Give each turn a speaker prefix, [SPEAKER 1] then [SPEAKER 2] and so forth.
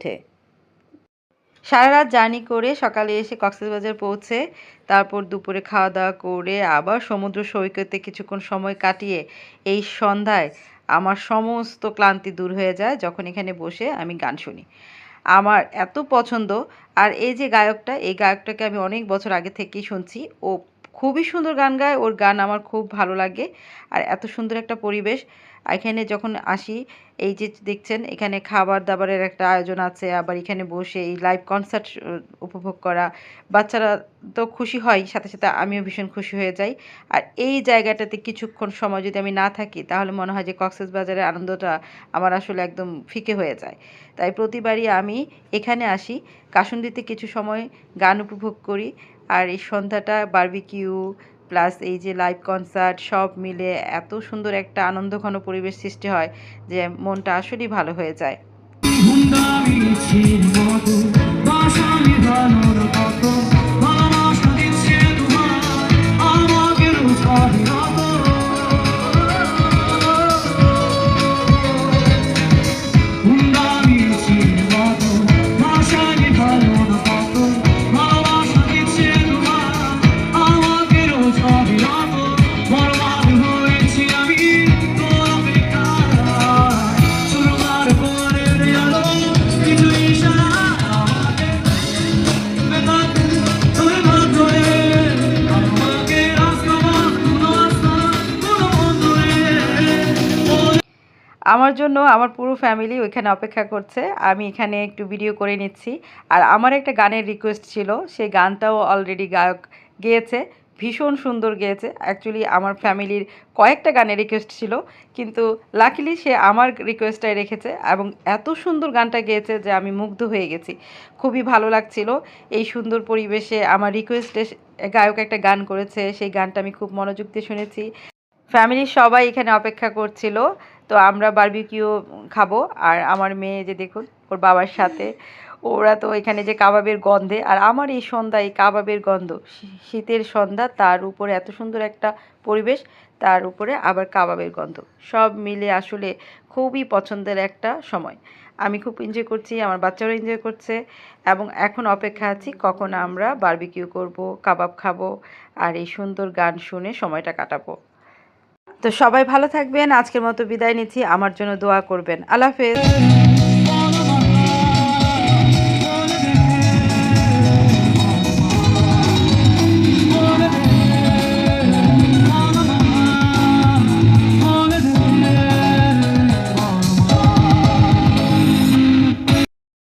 [SPEAKER 1] ওঠে। সারা রাত জার্নি করে সকালে এসে কক্সবাজার পৌঁছে তারপর দুপুরে খাওয়া দাওয়া করে আবার সমুদ্র সৈকতে কিছুক্ষণ সময় কাটিয়ে এই সন্ধ্যায় আমার সমস্ত ক্লান্তি দূর হয়ে যায় যখন এখানে বসে আমি গান শুনি। আমার এত পছন্দ। আর এই যে গায়কটা, এই গায়কটাকে আমি অনেক বছর আগে থেকেই শুনছি। ও খুবই সুন্দর গান গায়, ওর গান আমার খুব ভালো লাগে। আর এত সুন্দর একটা পরিবেশ। এখানে যখন আসি, এই যে দেখছেন এখানে খাবার-দাবারের একটা আয়োজন আছে। আবার এখানে বসে এই লাইভ কনসার্ট উপভোগ করা। বাচ্চারা তো খুশি হয়, সাথে, সাথে আমিও ভীষণ খুশি হয়ে যাই। আর এই জায়গাটাতে কিছুক্ষণ সময় যদি আমি না থাকি, তাহলে মনে হয় যে কক্সবাজারের আনন্দটা আমার আসলে একদম ফিকে হয়ে যায়। তাই প্রতিবারই আমি এখানে আসি, কাশিন্দিতে কিছু সময় গান উপভোগ করি। আর এই সন্ধ্যাটা বারবিকিউ প্লাস এই যে লাইভ কনসার্ট সব মিলে এত সুন্দর একটা আনন্দঘন পরিবেশ সৃষ্টি হয় যে মনটা আসলেই ভালো হয়ে যায়। আমার জন্য আমার পুরো ফ্যামিলি ওইখানে অপেক্ষা করছে। আমি এখানে একটু ভিডিও করে নিচ্ছি। আর আমার একটা গানের রিকোয়েস্ট ছিল, সেই গানটাও অলরেডি গায়ক গেয়েছে। ভীষণ সুন্দর গেয়েছে। অ্যাকচুয়ালি আমার ফ্যামিলির কয়েকটা গানের রিকোয়েস্ট ছিল, কিন্তু লাকিলি সে আমার রিকোয়েস্টটাই রেখেছে এবং এত সুন্দর গানটা গেয়েছে যে আমি মুগ্ধ হয়ে গেছি। খুবই ভালো লাগছিল। এই সুন্দর পরিবেশে আমার রিকোয়েস্টে গায়ক একটা গান করেছে, সেই গানটা আমি খুব মনোযোগ দিয়ে শুনেছি। ফ্যামিলির সবাই এখানে অপেক্ষা করছিল। তো আমরা বারবিকিউ খাবো। আর আমার মেয়ে যে দেখুন ওর বাবার সাথে, ওরা তো এখানে যে কাবাবের গন্ধে, আর আমার এই সন্ধ্যা এই কাবাবের গন্ধ, শীতের সন্ধ্যা তার উপরে এত সুন্দর একটা পরিবেশ, তার উপরে আবার কাবাবের গন্ধ, সব মিলে আসলে খুবই পছন্দের একটা সময়। আমি খুব এনজয় করছি, আমার বাচ্চারাও এনজয় করছে এবং এখন অপেক্ষা আছি কখন আমরা বারবিকিউ করব, কাবাব খাবো আর এই সুন্দর গান শুনে সময়টা কাটাবো। তো সবাই ভালো থাকবেন। আজকের মতো বিদায় নিচ্ছি। আমার জন্য দোয়া করবেন। আল্লাহ হাফেজ।